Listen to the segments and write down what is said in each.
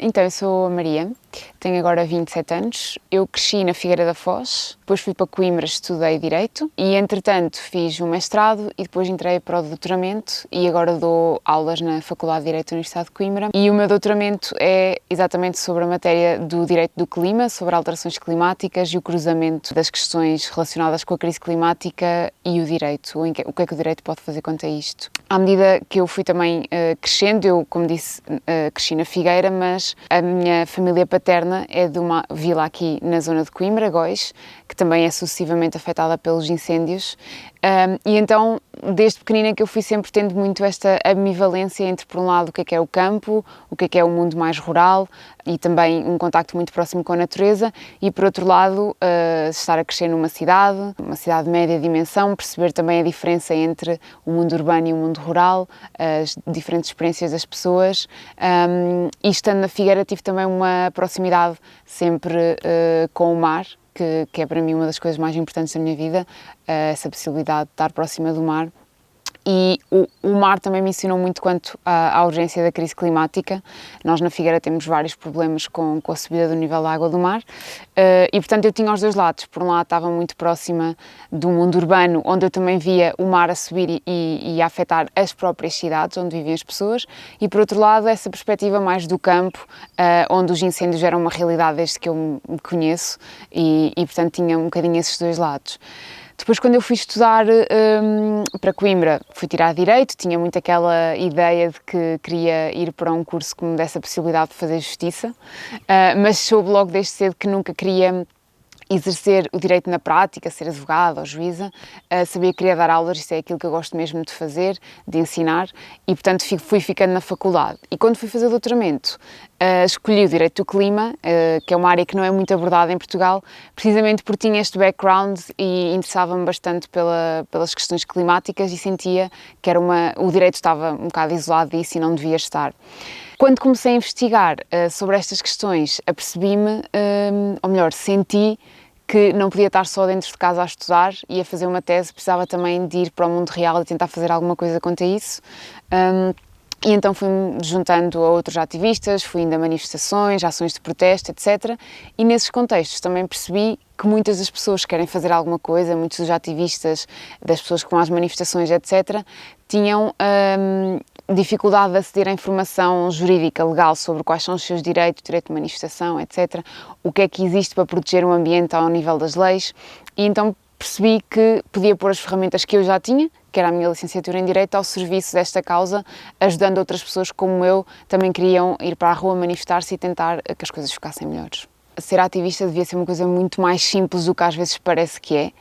Então, eu sou a Maria, tenho agora 27 anos. Eu cresci na Figueira da Foz, depois fui para Coimbra, estudei Direito e, entretanto, fiz o mestrado e depois entrei para o doutoramento e agora dou aulas na Faculdade de Direito da Universidade de Coimbra. E o meu doutoramento é exatamente sobre a matéria do direito do clima, sobre alterações climáticas e o cruzamento das questões relacionadas com a crise climática e o direito, o que é que o direito pode fazer quanto a isto. À medida que eu fui também crescendo, eu, como disse, cresci na Figueira, mas a minha família paterna é de uma vila aqui na zona de Coimbra, Góis, que também é sucessivamente afetada pelos incêndios. E então, desde pequenina que eu fui sempre tendo muito esta ambivalência entre, por um lado, o que é o campo, o que é o mundo mais rural e também um contacto muito próximo com a natureza e, por outro lado, estar a crescer numa cidade de média dimensão, perceber também a diferença entre o mundo urbano e o mundo rural, as diferentes experiências das pessoas. E estando na Figueira tive também uma proximidade sempre com o mar, que é para mim uma das coisas mais importantes da minha vida, essa possibilidade de estar próxima do mar. E o mar também me ensinou muito quanto à urgência da crise climática. Nós na Figueira temos vários problemas com a subida do nível da água do mar e, portanto, eu tinha os dois lados. Por um lado, estava muito próxima do mundo urbano, onde eu também via o mar a subir e a afetar as próprias cidades onde viviam as pessoas, e, por outro lado, essa perspectiva mais do campo, onde os incêndios eram uma realidade desde que eu me conheço e, portanto, tinha um bocadinho esses dois lados. Depois, quando eu fui estudar para Coimbra, fui tirar Direito, tinha muito aquela ideia de que queria ir para um curso que me desse a possibilidade de fazer justiça, mas soube logo desde cedo que nunca queria exercer o direito na prática, ser advogada ou juíza. Sabia que queria dar aulas, isso é aquilo que eu gosto mesmo de fazer, de ensinar, e portanto fui ficando na faculdade. E quando fui fazer o doutoramento, escolhi o direito do clima, que é uma área que não é muito abordada em Portugal, precisamente porque tinha este background e interessava-me bastante pelas questões climáticas e sentia que o direito estava um bocado isolado disso e não devia estar. Quando comecei a investigar sobre estas questões, apercebi-me, ou melhor, senti que não podia estar só dentro de casa a estudar e a fazer uma tese, precisava também de ir para o mundo real e tentar fazer alguma coisa quanto a isso. E então fui-me juntando a outros ativistas, fui indo a manifestações, ações de protesto, etc. E nesses contextos também percebi que muitas das pessoas que querem fazer alguma coisa, muitos dos ativistas, das pessoas que vão às manifestações, etc., tinham dificuldade de aceder à informação jurídica, legal, sobre quais são os seus direitos, direito de manifestação, etc., o que é que existe para proteger o ambiente ao nível das leis, e então percebi que podia pôr as ferramentas que eu já tinha, que era a minha licenciatura em Direito, ao serviço desta causa, ajudando outras pessoas como eu, também queriam ir para a rua manifestar-se e tentar que as coisas ficassem melhores. Ser ativista devia ser uma coisa muito mais simples do que às vezes parece que é.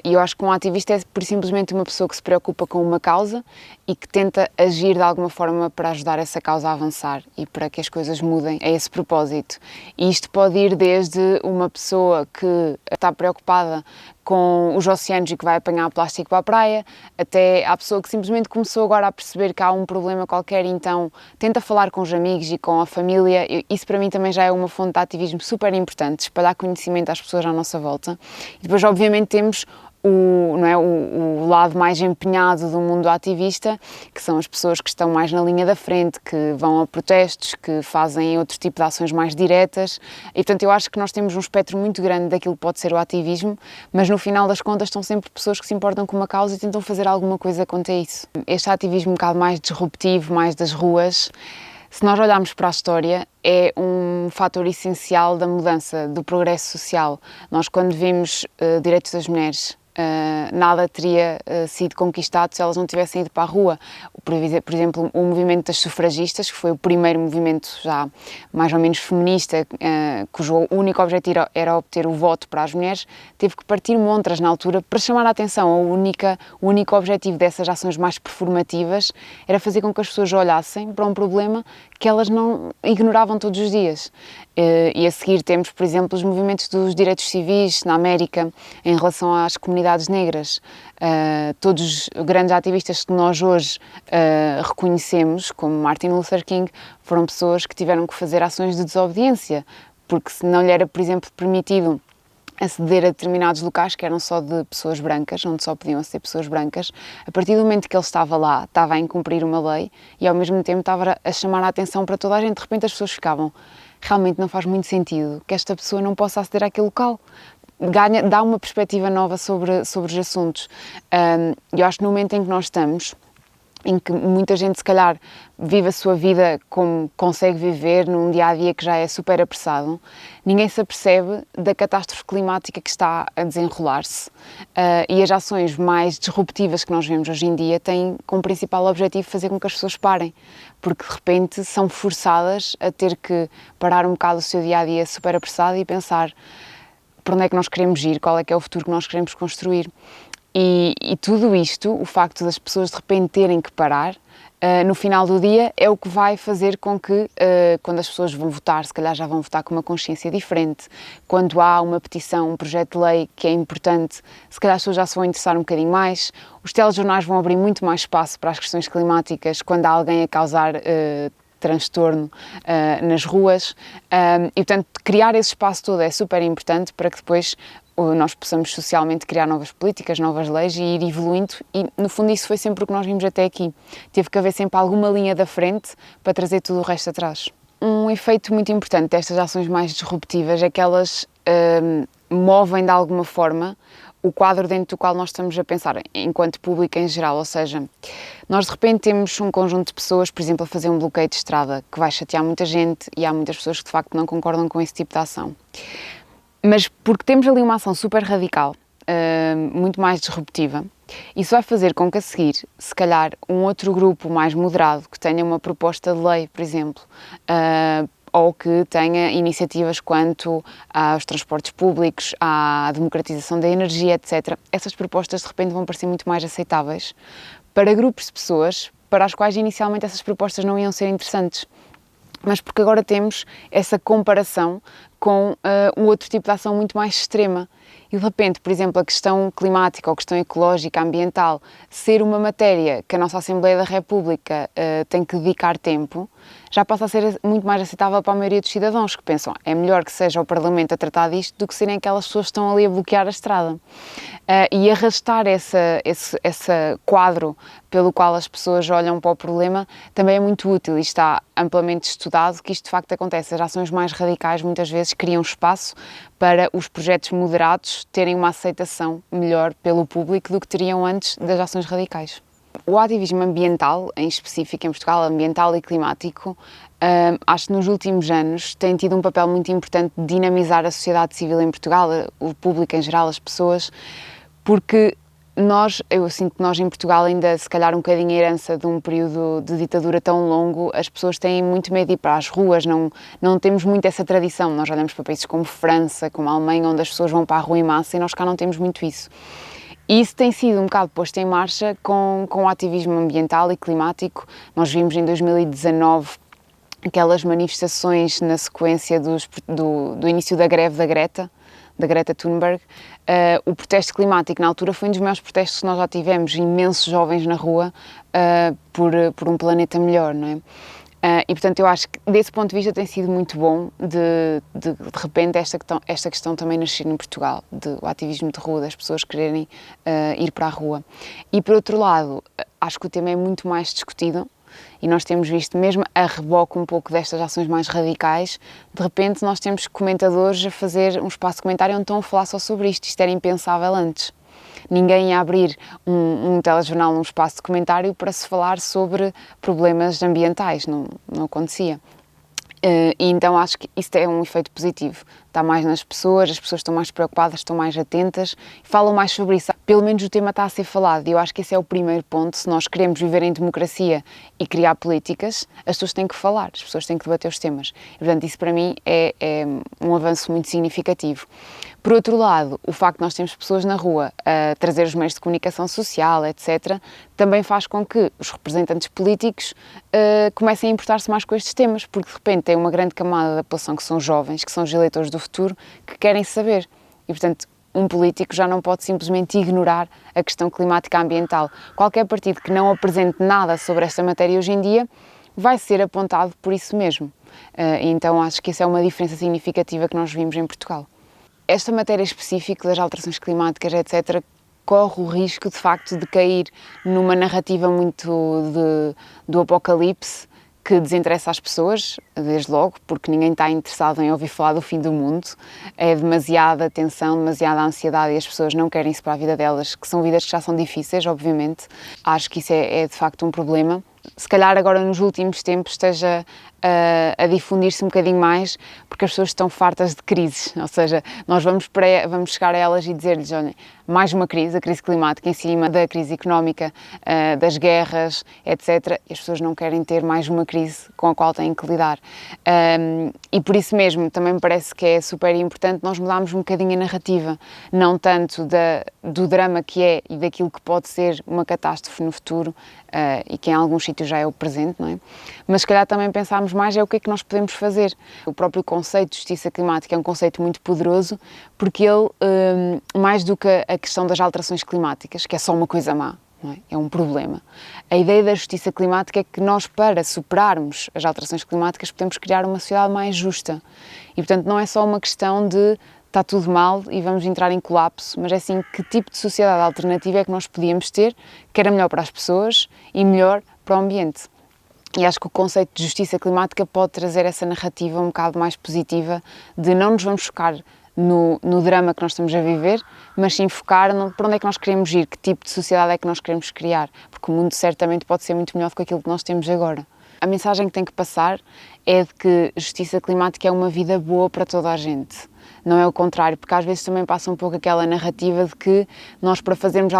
E eu acho que um ativista é por simplesmente uma pessoa que se preocupa com uma causa e que tenta agir de alguma forma para ajudar essa causa a avançar e para que as coisas mudem a esse propósito. E isto pode ir desde uma pessoa que está preocupada com os oceanos e que vai apanhar plástico para a praia, até à pessoa que simplesmente começou agora a perceber que há um problema qualquer e então tenta falar com os amigos e com a família. Isso para mim também já é uma fonte de ativismo super importante, espalhar conhecimento às pessoas à nossa volta. E depois, obviamente, temos o lado mais empenhado do mundo ativista, que são as pessoas que estão mais na linha da frente, que vão a protestos, que fazem outro tipo de ações mais diretas, e portanto eu acho que nós temos um espectro muito grande daquilo que pode ser o ativismo, mas no final das contas estão sempre pessoas que se importam com uma causa e tentam fazer alguma coisa quanto a isso. Este ativismo um bocado mais disruptivo, mais das ruas, se nós olharmos para a história, é um fator essencial da mudança, do progresso social. Nós, quando vimos direitos das mulheres, nada teria sido conquistado se elas não tivessem ido para a rua. Por exemplo, o movimento das sufragistas, que foi o primeiro movimento já mais ou menos feminista, cujo único objetivo era obter o voto para as mulheres, teve que partir montras na altura para chamar a atenção. O único objetivo dessas ações mais performativas era fazer com que as pessoas olhassem para um problema que elas não ignoravam todos os dias. E a seguir temos, por exemplo, os movimentos dos direitos civis na América em relação às comunidades negras. Todos os grandes ativistas que nós hoje reconhecemos, como Martin Luther King, foram pessoas que tiveram que fazer ações de desobediência, porque se não lhe era, por exemplo, permitido aceder a determinados locais que eram só de pessoas brancas, onde só podiam aceder pessoas brancas. A partir do momento que ele estava lá, estava a incumprir uma lei e ao mesmo tempo estava a chamar a atenção para toda a gente. De repente as pessoas ficavam, realmente não faz muito sentido que esta pessoa não possa aceder àquele local. Dá uma perspectiva nova sobre os assuntos. Eu acho que no momento em que nós estamos, em que muita gente se calhar vive a sua vida como consegue viver num dia-a-dia que já é super apressado, ninguém se apercebe da catástrofe climática que está a desenrolar-se, e as ações mais disruptivas que nós vemos hoje em dia têm como principal objetivo fazer com que as pessoas parem, porque de repente são forçadas a ter que parar um bocado o seu dia-a-dia super apressado e pensar para onde é que nós queremos ir, qual é que é o futuro que nós queremos construir. E tudo isto, o facto das pessoas de repente terem que parar, no final do dia é o que vai fazer com que, quando as pessoas vão votar, se calhar já vão votar com uma consciência diferente. Quando há uma petição, um projeto de lei que é importante, se calhar as pessoas já se vão interessar um bocadinho mais. Os telejornais vão abrir muito mais espaço para as questões climáticas quando há alguém a causar transtorno nas ruas, e portanto criar esse espaço todo é super importante para que depois nós possamos socialmente criar novas políticas, novas leis e ir evoluindo, e no fundo isso foi sempre o que nós vimos até aqui. Teve que haver sempre alguma linha da frente para trazer tudo o resto atrás. Um efeito muito importante destas ações mais disruptivas é que elas movem de alguma forma o quadro dentro do qual nós estamos a pensar, enquanto público em geral, ou seja, nós de repente temos um conjunto de pessoas, por exemplo, a fazer um bloqueio de estrada, que vai chatear muita gente e há muitas pessoas que de facto não concordam com esse tipo de ação. Mas porque temos ali uma ação super radical, muito mais disruptiva, isso vai fazer com que a seguir, se calhar, um outro grupo mais moderado, que tenha uma proposta de lei, por exemplo, ou que tenha iniciativas quanto aos transportes públicos, à democratização da energia, etc. Essas propostas de repente vão parecer muito mais aceitáveis para grupos de pessoas para as quais inicialmente essas propostas não iam ser interessantes. Mas porque agora temos essa comparação com um outro tipo de ação muito mais extrema. E de repente, por exemplo, a questão climática ou a questão ecológica, ambiental, ser uma matéria que a nossa Assembleia da República tem que dedicar tempo, já passa a ser muito mais aceitável para a maioria dos cidadãos, que pensam é melhor que seja o Parlamento a tratar disto do que serem aquelas pessoas que estão ali a bloquear a estrada. E arrastar esse quadro pelo qual as pessoas olham para o problema também é muito útil e está amplamente estudado que isto de facto acontece. As ações mais radicais muitas vezes criam espaço para os projetos moderados terem uma aceitação melhor pelo público do que teriam antes das ações radicais. O ativismo ambiental, em específico em Portugal, ambiental e climático, acho que nos últimos anos tem tido um papel muito importante de dinamizar a sociedade civil em Portugal, o público em geral, as pessoas, porque eu sinto que nós em Portugal ainda, se calhar um bocadinho a herança de um período de ditadura tão longo, as pessoas têm muito medo de ir para as ruas, não temos muito essa tradição. Nós olhamos para países como França, como a Alemanha, onde as pessoas vão para a rua em massa e nós cá não temos muito isso. E isso tem sido um bocado posto em marcha com o ativismo ambiental e climático. Nós vimos em 2019 aquelas manifestações na sequência do início da greve da Greta Thunberg. O protesto climático na altura foi um dos maiores protestos que nós já tivemos, imensos jovens na rua por um planeta melhor, não é? E portanto eu acho que desse ponto de vista tem sido muito bom de repente esta questão também nascer em Portugal, o ativismo de rua, das pessoas quererem ir para a rua. E por outro lado, acho que o tema é muito mais discutido e nós temos visto, mesmo a reboque um pouco destas ações mais radicais, de repente nós temos comentadores a fazer um espaço de comentário onde estão a falar só sobre isto era impensável antes. Ninguém ia abrir um telejornal, um espaço de comentário para se falar sobre problemas ambientais, não acontecia. E então acho que isso é um efeito positivo, está mais nas pessoas, as pessoas estão mais preocupadas, estão mais atentas, falam mais sobre isso, pelo menos o tema está a ser falado e eu acho que esse é o primeiro ponto. Se nós queremos viver em democracia e criar políticas, as pessoas têm que falar, as pessoas têm que debater os temas e portanto isso para mim é um avanço muito significativo. Por outro lado, o facto de nós termos pessoas na rua a trazer os meios de comunicação social, etc., também faz com que os representantes políticos comecem a importar-se mais com estes temas, porque de repente tem uma grande camada da população que são jovens, que são os eleitores do futuro, que querem saber. E, portanto, um político já não pode simplesmente ignorar a questão climática ambiental. Qualquer partido que não apresente nada sobre esta matéria hoje em dia vai ser apontado por isso mesmo. Então, acho que isso é uma diferença significativa que nós vimos em Portugal. esta matéria específica das alterações climáticas, etc., corre o risco, de facto, de cair numa narrativa muito do apocalipse, que desinteressa às pessoas, desde logo, porque ninguém está interessado em ouvir falar do fim do mundo. É demasiada tensão, demasiada ansiedade e as pessoas não querem isso para a vida delas, que são vidas que já são difíceis, obviamente. Acho que isso é de facto um problema. Se calhar agora nos últimos tempos esteja a difundir-se um bocadinho mais, porque as pessoas estão fartas de crises, ou seja, nós vamos chegar a elas e dizer-lhes, olhem, mais uma crise, a crise climática em cima da crise económica, das guerras, etc. E as pessoas não querem ter mais uma crise com a qual têm que lidar. E por isso mesmo, também me parece que é super importante nós mudarmos um bocadinho a narrativa, não tanto do drama que é e daquilo que pode ser uma catástrofe no futuro, e que em alguns sítios já é o presente, não é? Mas se calhar também pensarmos mais é o que é que nós podemos fazer. O próprio conceito de justiça climática é um conceito muito poderoso, porque ele, mais do que a questão das alterações climáticas, que é só uma coisa má, não é? É um problema. A ideia da justiça climática é que nós, para superarmos as alterações climáticas, podemos criar uma sociedade mais justa. E, portanto, não é só uma questão de está tudo mal e vamos entrar em colapso, mas é assim, que tipo de sociedade alternativa é que nós podíamos ter, que era melhor para as pessoas e melhor para o ambiente. E acho que o conceito de justiça climática pode trazer essa narrativa um bocado mais positiva de não nos vamos focar no drama que nós estamos a viver, mas sim focar para onde é que nós queremos ir, que tipo de sociedade é que nós queremos criar, porque o mundo certamente pode ser muito melhor do que aquilo que nós temos agora. A mensagem que tem que passar é de que justiça climática é uma vida boa para toda a gente. Não é o contrário, porque às vezes também passa um pouco aquela narrativa de que nós, para fazermos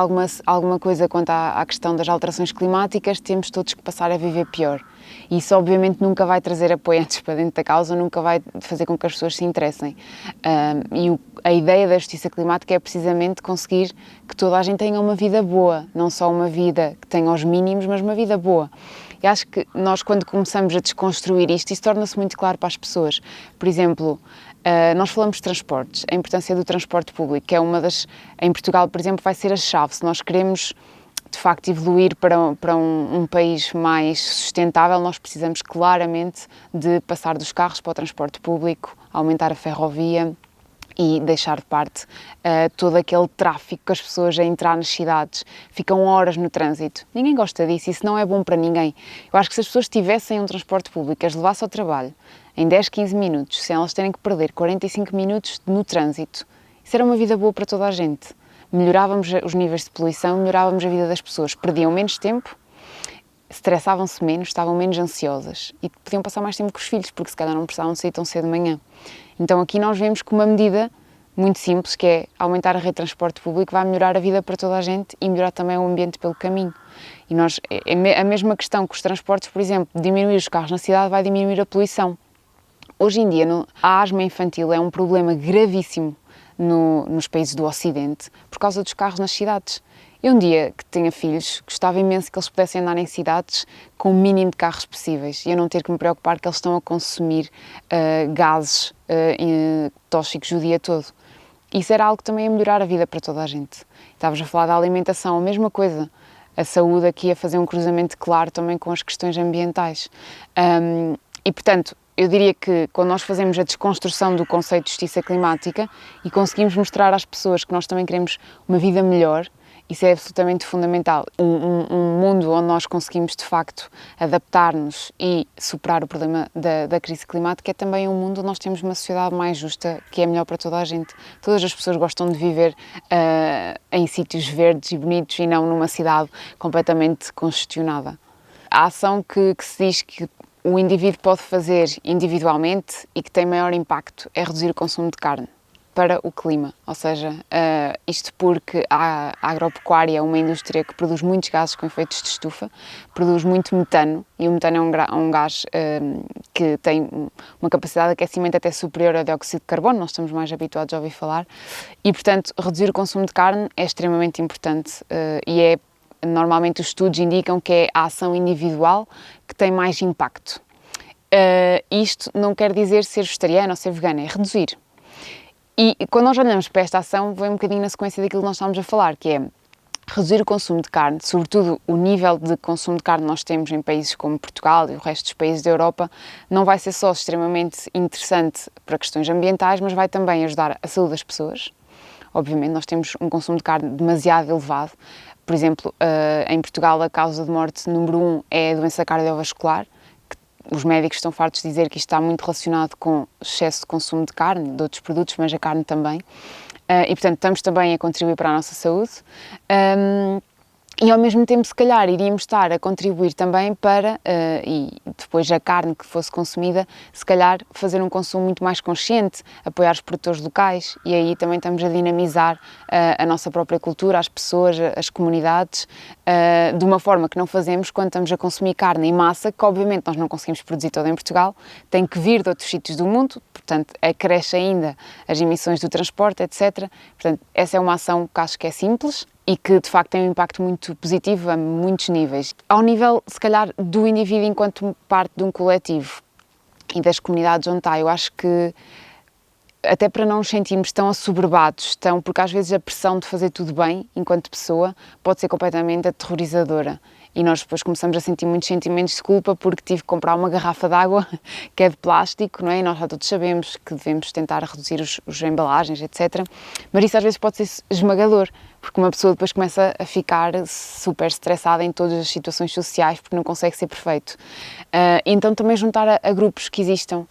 alguma coisa quanto à questão das alterações climáticas, temos todos que passar a viver pior. E isso obviamente nunca vai trazer apoiantes para dentro da causa, nunca vai fazer com que as pessoas se interessem. A ideia da justiça climática é precisamente conseguir que toda a gente tenha uma vida boa, não só uma vida que tenha os mínimos, mas uma vida boa. E acho que nós, quando começamos a desconstruir isto, isso torna-se muito claro para as pessoas. Por exemplo, nós falamos de transportes, a importância do transporte público, que é uma das... Em Portugal, por exemplo, vai ser a chave. Se nós queremos, de facto, evoluir para um país mais sustentável, nós precisamos claramente de passar dos carros para o transporte público, aumentar a ferrovia e deixar de parte todo aquele tráfico que as pessoas a entrar nas cidades ficam horas no trânsito. Ninguém gosta disso, isso não é bom para ninguém. Eu acho que se as pessoas tivessem um transporte público, as levasse ao trabalho em 10, 15 minutos, sem elas terem que perder 45 minutos no trânsito, isso era uma vida boa para toda a gente. Melhorávamos os níveis de poluição, melhorávamos a vida das pessoas, perdiam menos tempo, estressavam-se menos, estavam menos ansiosas e podiam passar mais tempo com os filhos, porque se calhar não precisavam sair tão cedo de manhã. Então aqui nós vemos que uma medida muito simples, que é aumentar a rede de transporte público, vai melhorar a vida para toda a gente e melhorar também o ambiente pelo caminho. E a mesma questão que os transportes, por exemplo, diminuir os carros na cidade vai diminuir a poluição. Hoje em dia a asma infantil é um problema gravíssimo nos países do Ocidente por causa dos carros nas cidades. Eu, um dia que tenha filhos, gostava imenso que eles pudessem andar em cidades com o mínimo de carros possíveis e eu não ter que me preocupar que eles estão a consumir gases tóxicos o dia todo. Isso era algo que também ia melhorar a vida para toda a gente. Estavas a falar da alimentação, a mesma coisa. A saúde aqui ia fazer um cruzamento claro também com as questões ambientais. E, portanto, eu diria que quando nós fazemos a desconstrução do conceito de justiça climática e conseguimos mostrar às pessoas que nós também queremos uma vida melhor, isso é absolutamente fundamental. Um mundo onde nós conseguimos, de facto, adaptar-nos e superar o problema da crise climática é também um mundo onde nós temos uma sociedade mais justa, que é melhor para toda a gente. Todas as pessoas gostam de viver em sítios verdes e bonitos e não numa cidade completamente congestionada. A ação que se diz que o indivíduo pode fazer individualmente e que tem maior impacto é reduzir o consumo de carne para o clima, ou seja, isto porque a agropecuária é uma indústria que produz muitos gases com efeitos de estufa, produz muito metano, e o metano é um gás que tem uma capacidade de aquecimento até superior ao dióxido de carbono, nós estamos mais habituados a ouvir falar, e portanto reduzir o consumo de carne é extremamente importante e normalmente os estudos indicam que é a ação individual que tem mais impacto. Isto não quer dizer ser vegetariano ou ser vegano, é reduzir. E quando nós olhamos para esta ação, vem um bocadinho na sequência daquilo que nós estávamos a falar, que é reduzir o consumo de carne, sobretudo o nível de consumo de carne que nós temos em países como Portugal e o resto dos países da Europa, não vai ser só extremamente interessante para questões ambientais, mas vai também ajudar a saúde das pessoas. Obviamente nós temos um consumo de carne demasiado elevado. Por exemplo, em Portugal a causa de morte número 1 é a doença cardiovascular. Os médicos estão fartos de dizer que isto está muito relacionado com excesso de consumo de carne, de outros produtos, mas a carne também. E, portanto, estamos também a contribuir para a nossa saúde. E, ao mesmo tempo, se calhar, iríamos estar a contribuir também para, e depois a carne que fosse consumida, se calhar fazer um consumo muito mais consciente, apoiar os produtores locais, e aí também estamos a dinamizar a nossa própria cultura, as pessoas, as comunidades, de uma forma que não fazemos quando estamos a consumir carne em massa, que obviamente nós não conseguimos produzir toda em Portugal, tem que vir de outros sítios do mundo, portanto, acresce ainda as emissões do transporte, etc. Portanto, essa é uma ação que acho que é simples, e que, de facto, tem um impacto muito positivo a muitos níveis. Ao nível, se calhar, do indivíduo enquanto parte de um coletivo e das comunidades onde está, eu acho que, até para não nos sentirmos tão assoberbados, porque às vezes a pressão de fazer tudo bem, enquanto pessoa, pode ser completamente aterrorizadora. E nós depois começamos a sentir muitos sentimentos de culpa porque tive que comprar uma garrafa de água que é de plástico, não é? E nós já todos sabemos que devemos tentar reduzir os embalagens, etc. Mas isso às vezes pode ser esmagador, porque uma pessoa depois começa a ficar super estressada em todas as situações sociais porque não consegue ser perfeito. Então também juntar a grupos que existam.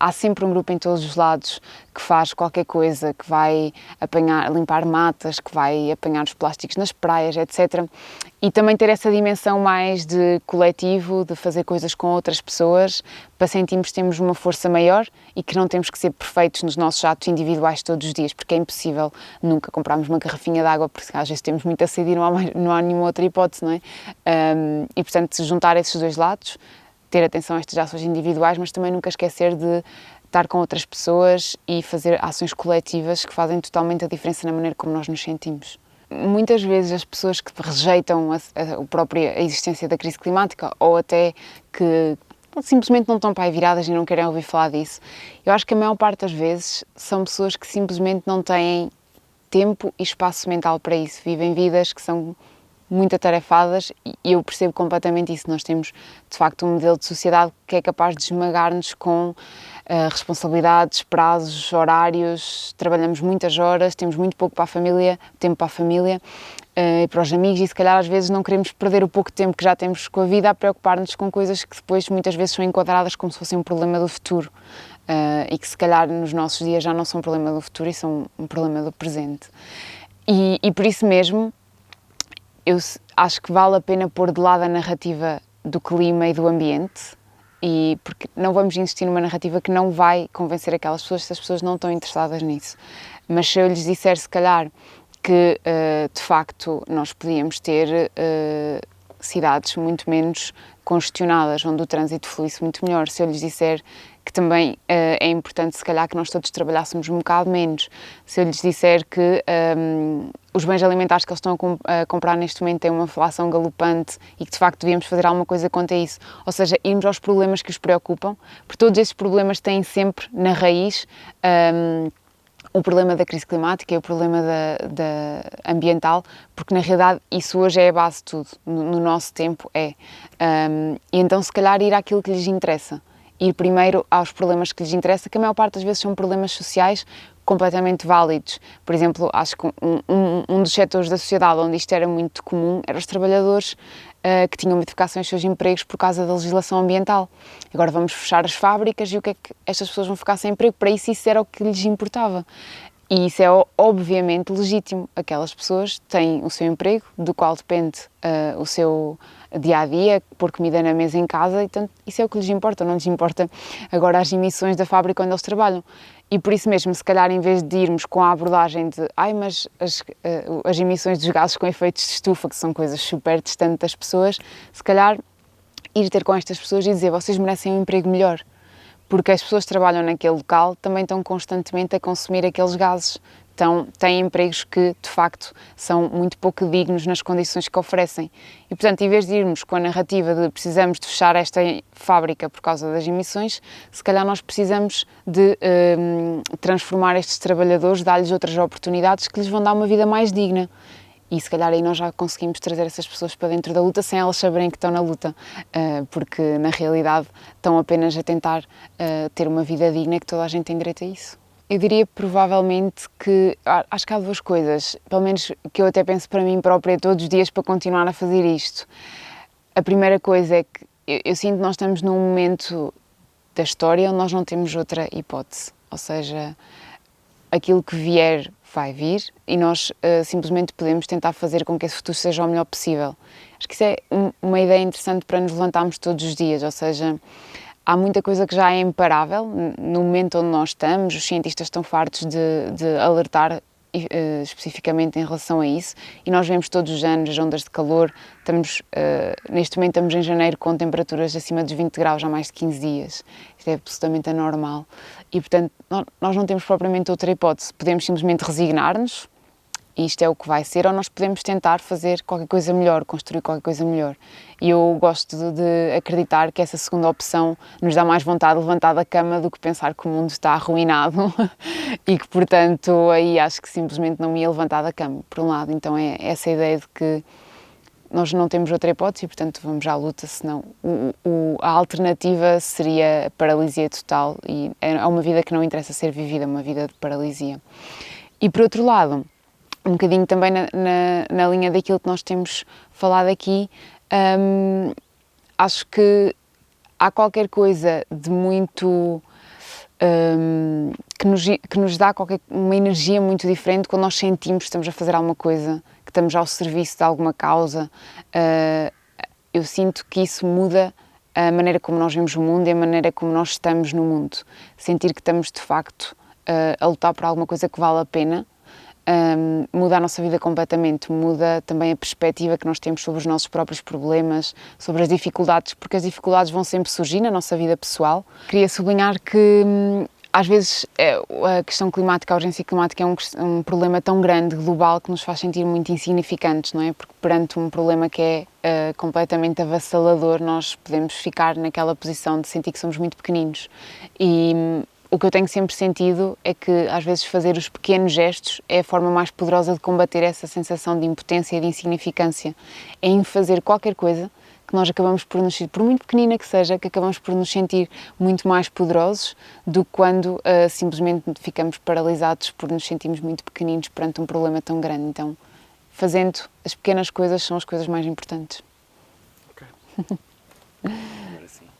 Há sempre um grupo em todos os lados que faz qualquer coisa, que vai limpar matas, que vai apanhar os plásticos nas praias, etc. E também ter essa dimensão mais de coletivo, de fazer coisas com outras pessoas, para sentirmos que temos uma força maior e que não temos que ser perfeitos nos nossos atos individuais todos os dias, porque é impossível nunca comprarmos uma garrafinha de água, porque às vezes temos muita sede e não há nenhuma outra hipótese, não é? E portanto, juntar esses dois lados, ter atenção a estas ações individuais, mas também nunca esquecer de estar com outras pessoas e fazer ações coletivas que fazem totalmente a diferença na maneira como nós nos sentimos. Muitas vezes as pessoas que rejeitam a existência da crise climática ou até que simplesmente não estão para aí viradas e não querem ouvir falar disso, eu acho que a maior parte das vezes são pessoas que simplesmente não têm tempo e espaço mental para isso, vivem vidas que são muito atarefadas e eu percebo completamente isso. Nós temos, de facto, um modelo de sociedade que é capaz de esmagar-nos com responsabilidades, prazos, horários, trabalhamos muitas horas, temos muito pouco para a família, tempo para a família e para os amigos e se calhar às vezes não queremos perder o pouco tempo que já temos com a vida a preocupar-nos com coisas que depois muitas vezes são enquadradas como se fossem um problema do futuro e que se calhar nos nossos dias já não são um problema do futuro e são um problema do presente. E por isso mesmo, eu acho que vale a pena pôr de lado a narrativa do clima e do ambiente, e porque não vamos insistir numa narrativa que não vai convencer aquelas pessoas se as pessoas não estão interessadas nisso. Mas se eu lhes disser, se calhar, que de facto nós podíamos ter cidades muito menos congestionadas, onde o trânsito fluísse muito melhor, se eu lhes disser que também é importante, se calhar, que nós todos trabalhássemos um bocado menos. Se eu lhes disser que os bens alimentares que eles estão a comprar neste momento têm uma inflação galopante e que, de facto, devíamos fazer alguma coisa quanto a isso. Ou seja, irmos aos problemas que os preocupam, porque todos esses problemas têm sempre na raiz o problema da crise climática e o problema da ambiental, porque na realidade isso hoje é a base de tudo, no nosso tempo é. E então se calhar ir àquilo que lhes interessa, ir primeiro aos problemas que lhes interessa, que a maior parte das vezes são problemas sociais completamente válidos. Por exemplo, acho que um dos setores da sociedade onde isto era muito comum eram os trabalhadores que tinham de ficar sem os seus empregos por causa da legislação ambiental. Agora vamos fechar as fábricas e o que é que estas pessoas vão ficar sem emprego? Para isso era o que lhes importava. E isso é obviamente legítimo. Aquelas pessoas têm o seu emprego, do qual depende o seu dia-a-dia, pôr comida na mesa em casa, e portanto, isso é o que lhes importa, não lhes importa agora as emissões da fábrica onde eles trabalham. E por isso mesmo, se calhar, em vez de irmos com a abordagem de mas as emissões dos gases com efeitos de estufa, que são coisas super distantes das pessoas, se calhar ir ter com estas pessoas e dizer, vocês merecem um emprego melhor, porque as pessoas que trabalham naquele local também estão constantemente a consumir aqueles gases. Então, têm empregos que, de facto, são muito pouco dignos nas condições que oferecem. E, portanto, em vez de irmos com a narrativa de precisamos de fechar esta fábrica por causa das emissões, se calhar nós precisamos de transformar estes trabalhadores, dar-lhes outras oportunidades que lhes vão dar uma vida mais digna. E se calhar aí nós já conseguimos trazer essas pessoas para dentro da luta sem elas saberem que estão na luta, porque na realidade estão apenas a tentar ter uma vida digna, que toda a gente tem direito a isso. Eu diria provavelmente que acho que há duas coisas, pelo menos que eu até penso para mim própria todos os dias para continuar a fazer isto. A primeira coisa é que eu sinto que nós estamos num momento da história onde nós não temos outra hipótese, ou seja, aquilo que vier vai vir e nós simplesmente podemos tentar fazer com que esse futuro seja o melhor possível. Acho que isso é uma ideia interessante para nos levantarmos todos os dias, ou seja, há muita coisa que já é imparável no momento onde nós estamos, os cientistas estão fartos de alertar especificamente em relação a isso, e nós vemos todos os anos as ondas de calor, neste momento estamos em janeiro com temperaturas acima dos 20 graus há mais de 15 dias, isto é absolutamente anormal, e portanto nós não temos propriamente outra hipótese, podemos simplesmente resignar-nos, e isto é o que vai ser, ou nós podemos tentar fazer qualquer coisa melhor, construir qualquer coisa melhor. E eu gosto de acreditar que essa segunda opção nos dá mais vontade de levantar da cama do que pensar que o mundo está arruinado e que, portanto, aí acho que simplesmente não me ia levantar da cama, por um lado. Então é essa ideia de que nós não temos outra hipótese e, portanto, vamos à luta, senão a alternativa seria a paralisia total e é uma vida que não interessa ser vivida, uma vida de paralisia. E, por outro lado, um bocadinho também na linha daquilo que nós temos falado aqui, acho que há qualquer coisa de muito que nos dá uma energia muito diferente quando nós sentimos que estamos a fazer alguma coisa, que estamos ao serviço de alguma causa. Eu sinto que isso muda a maneira como nós vemos o mundo e a maneira como nós estamos no mundo. Sentir que estamos de facto a lutar por alguma coisa que vale a pena. Muda a nossa vida completamente, muda também a perspectiva que nós temos sobre os nossos próprios problemas, sobre as dificuldades, porque as dificuldades vão sempre surgir na nossa vida pessoal. Queria sublinhar que às vezes a questão climática, a urgência climática é um problema tão grande, global, que nos faz sentir muito insignificantes, não é? Porque perante um problema que é completamente avassalador, nós podemos ficar naquela posição de sentir que somos muito pequeninos. E o que eu tenho sempre sentido é que, às vezes, fazer os pequenos gestos é a forma mais poderosa de combater essa sensação de impotência e de insignificância. É em fazer qualquer coisa que nós acabamos por nos sentir, por muito pequenina que seja, que acabamos por nos sentir muito mais poderosos do que quando simplesmente ficamos paralisados por nos sentirmos muito pequeninos perante um problema tão grande. Então, fazendo as pequenas coisas são as coisas mais importantes. Okay.